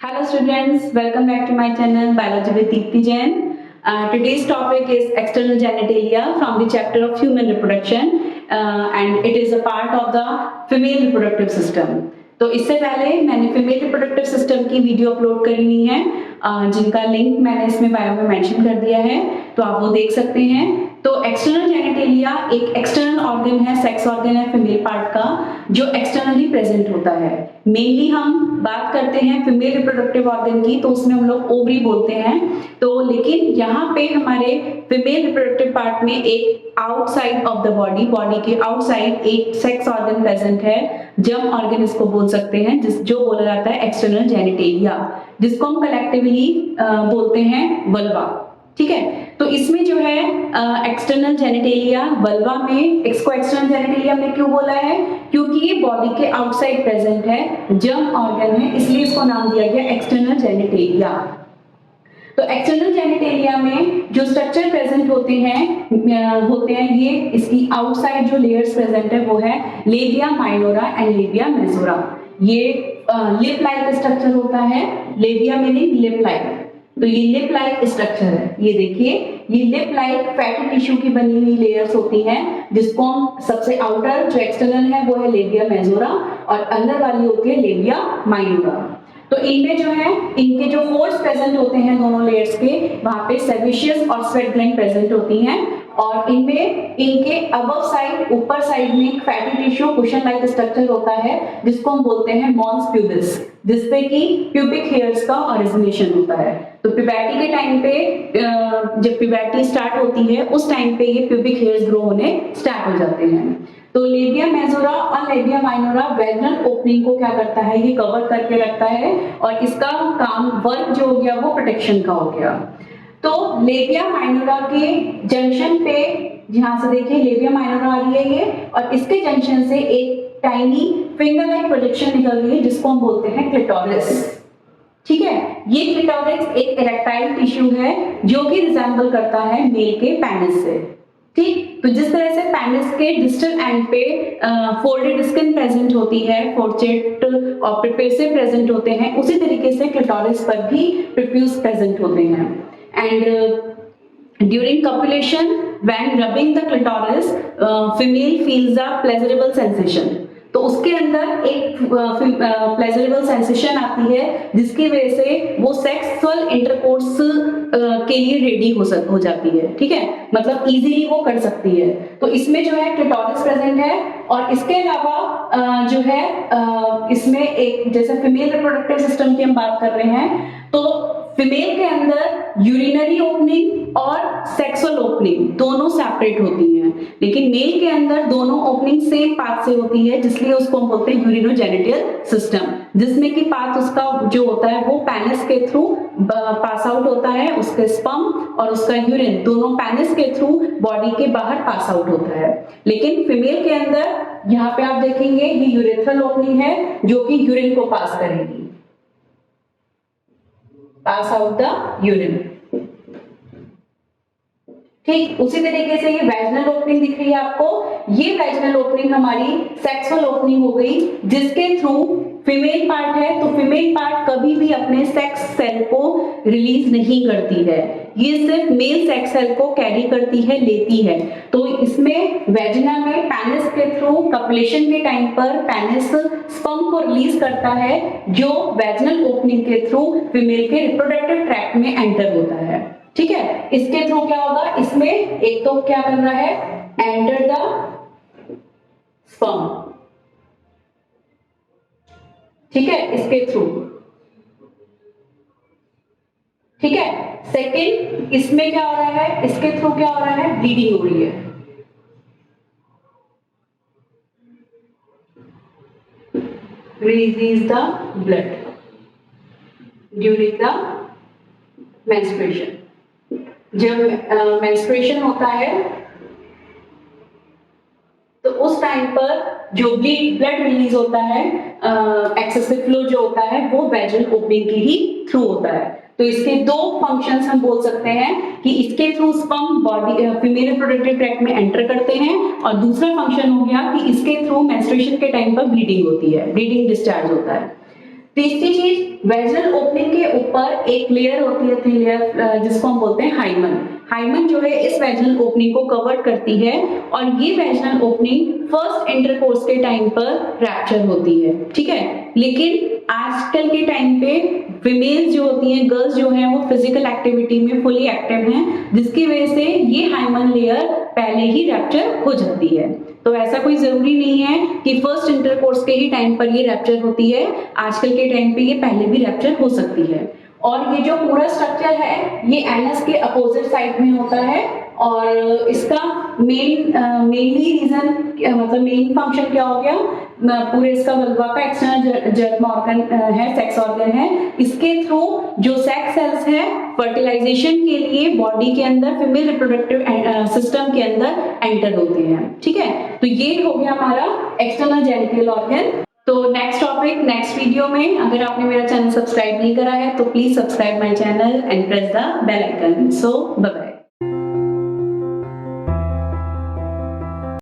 Hello students, welcome back to my channel Biology with Deepti Jain. Today's topic is external genitalia from the chapter of human reproduction and it is a part of the female reproductive system. तो इससे पहले मैंने female reproductive system की video upload करी हुई है जिनका link मैंने इसमें बायो में मेंशन कर दिया है, तो आप वो देख सकते हैं। तो एक्सटर्नल जेनिटेलिया एक एक्सटर्नल ऑर्गन है, सेक्स ऑर्गन है फीमेल पार्ट का, जो एक्सटर्नली प्रेजेंट होता है। मेनली हम बात करते हैं फीमेल रिप्रोडक्टिव ऑर्गन की, तो उसमें हम लोग ओवरी बोलते हैं। तो लेकिन यहाँ पे हमारे फीमेल रिप्रोडक्टिव पार्ट में एक आउटसाइड ऑफ द बॉडी के आउटसाइड एक सेक्स ऑर्गन प्रेजेंट है, जर्म ऑर्गन इसको बोल सकते हैं, जो बोला जाता है एक्सटर्नल जेनिटेलिया, जिसको हम कलेक्टिवली बोलते हैं वल्वा। ठीक है, तो इसमें जो है एक्सटर्नल जेनिटेलिया वल्वा में, इसको एक्सटर्नल जेनिटेलिया हमने क्यों बोला है, क्योंकि ये बॉडी के आउटसाइड प्रेजेंट है, जर्म ऑर्गन है, इसलिए इसको नाम दिया गया एक्सटर्नल जेनिटेलिया। तो एक्सटर्नल जेनिटेलिया में जो स्ट्रक्चर प्रेजेंट होते हैं ये इसकी आउटसाइड जो लेयर्स प्रेजेंट है वो है labia minora and labia majora. ये लिप लाइक स्ट्रक्चर होता है, लेबिया मीनिंग लिप लाइक, तो ये लिप लाइक स्ट्रक्चर है। ये देखिए, ये लिप लाइक फैटी टिश्यू की बनी हुई लेयर्स होती हैं, जिसको हम सबसे आउटर जो एक्सटर्नल है वो है लेबिया मेजोरा और अंदर वाली होती है लेबिया माइनोरा। तो इनमें जो है इनके जो फोर्स प्रेजेंट होते हैं दोनों लेयर्स के, वहां पे सेबेशियस और स्वेट ग्लैंड प्रेजेंट होती हैं, और इनमें इनके अबव साइड ऊपर साइड में एक fatty tissue cushion like structure होता है, जिसको हम बोलते हैं मॉन्स प्यूबिस, जिससे कि प्यूबिक हेयर्स का ओरिजिनेशन होता है। तो प्यूबर्टी के टाइम पे जब प्यूबर्टी स्टार्ट होती है उस टाइम पे ये प्यूबिक हेयर्स ग्रो होने स्टार्ट हो जाते हैं। तो लेबिया मेजोरा और लेबिया माइनोरा वेजिनल ओपनिंग को क्या करता है, ये कवर करके रखता है, और इसका काम वर्क जो हो गया वो प्रोटेक्शन का हो गया। तो लेबिया माइनोरा के जंक्शन पे, जहां से देखिए लेबिया माइनोरा आ रही है ये, और इसके जंक्शन से एक टाइनी फिंगर लाइक प्रोजेक्शन निकल रही है, जिसको हम बोलते हैं क्लिटोरिस। ठीक है, ये क्लिटोरिस एक इरेक्टाइल टिश्यू है जो कि रिजेंबल करता है मेल के पेनिस से। ठीक, तो जिस तरह से पेनिस के डिस्टल एंड पे फोल्डेड स्किन प्रेजेंट होती है, फोर्सेट और प्रीपेसे प्रेजेंट होते हैं, उसी तरीके से क्लिटोरिस पर भी प्रीप्यूस प्रेजेंट होते हैं। And during copulation when rubbing the clitoris female feels a pleasurable sensation, तो उसके अंदर एक प्लेजरेबल सेंसेशन आती है, जिसकी वजह से वो सेक्सुअल इंटरकोर्स के लिए रेडी हो जाती है। ठीक है, मतलब इजीली वो कर सकती है। तो इसमें जो है क्लिटोरिस प्रेजेंट है, और इसके अलावा जो है इसमें एक, जैसे फीमेल रिप्रोडक्टिव सिस्टम की हम बात कर रहे हैं, तो फीमेल के अंदर यूरिनरी ओपनिंग और सेक्सुअल ओपनिंग दोनों सेपरेट होती हैं, लेकिन मेल के अंदर दोनों ओपनिंग सेम पाथ से होती है, जिसलिए उसको हम बोलते हैं यूरिनोजेनिटल सिस्टम, जिसमें कि पाथ उसका जो होता है वो पेनिस के थ्रू पास आउट होता है, उसके स्पर्म और उसका यूरिन दोनों पेनिस के थ्रू बॉडी के बाहर पास आउट होता है। लेकिन फीमेल के अंदर यहाँ पे आप देखेंगे ये यूरेथ्रल ओपनिंग है, जो कि यूरिन को पास करेगी, पास आउट द यूरिन। ठीक, उसी तरीके से ये वैजिनल ओपनिंग दिख रही है आपको, ये वैजिनल ओपनिंग हमारी सेक्सुअल ओपनिंग हो गई, जिसके थ्रू फीमेल पार्ट है, तो फीमेल पार्ट कभी भी अपने सेक्स सेल को रिलीज नहीं करती है, ये सिर्फ मेल सेक्स सेल को कैरी करती है, लेती है। तो इसमें वेजिना में पेनिस के थ्रू कॉपुलेशन के टाइम पर पेनिस स्पर्म को रिलीज करता है, जो वेजिनल ओपनिंग के थ्रू फीमेल के रिप्रोडक्टिव ट्रैक्ट में एंटर होता है। ठीक है, इसके थ्रू क्या होगा, इसमें एक तो क्या कर रहा है, एंटर द स्पर्म। ठीक है, इसके थ्रू। ठीक है, सेकंड इसमें क्या हो रहा है, इसके थ्रू क्या हो रहा है, ब्लीडिंग हो रही है। Release the blood during the menstruation. जब मेंस्ट्रुएशन होता है तो उस टाइम पर जो ब्लड रिलीज होता है, एक्सेसिव फ्लो जो होता है, वो वेजिनल ओपनिंग के ही थ्रू होता है। तो इसके दो फंक्शंस हम बोल सकते हैं कि इसके through sperm body female reproductive tract में एंटर करते हैं, और दूसरा फंक्शन हो गया कि इसके थ्रू मेंस्ट्रुएशन के टाइम पर ब्लीडिंग होती है, ब्लीडिंग डिस्चार्ज होता है। तीसरी चीज, वेजिनल ओपनिंग के ऊपर एक लेयर होती है, थिन लेयर, जिसको हम बोलते हैं हाइमन। हाइमन जो है इस वेजिनल ओपनिंग को कवर करती है और ये वेजिनल ओपनिंग फर्स्ट इंटरकोर्स के टाइम पर रैप्चर होती है, ठीक है। लेकिन आजकल के टाइम पे फीमेल्स जो होती हैं, गर्ल्स जो हैं, वो फिजिकल एक्टिविटी में फुली एक्टिव हैं, जिसकी वजह से ये हाइमन लेयर पहले ही रैप्चर हो जाती है। तो ऐसा कोई जरूरी नहीं है कि फर्स्ट इंटरकोर्स के ही टाइम पर ये रैप्चर होती है, आजकल के टाइम पे ये पहले भी रैप्चर हो सकती है। और ये जो पूरा स्ट्रक्चर है ये एनस के अपोजिट साइड में होता है और इसका मेनली रीजन मतलब मेन फंक्शन क्या हो गया, पूरे इसका वल्वा का एक्सटर्नल जर्म ऑर्गन है, सेक्स ऑर्गन है, इसके थ्रू जो सेक्स सेल्स है फर्टिलाइजेशन के लिए बॉडी के अंदर फीमेल रिप्रोडक्टिव सिस्टम के अंदर एंटर होते हैं, ठीक है। तो ये हो गया हमारा एक्सटर्नल जेनिटल ऑर्गन। तो नेक्स्ट टॉपिक नेक्स्ट वीडियो में, अगर आपने मेरा चैनल सब्सक्राइब नहीं करा है तो please subscribe my channel and press the bell icon. So bye bye.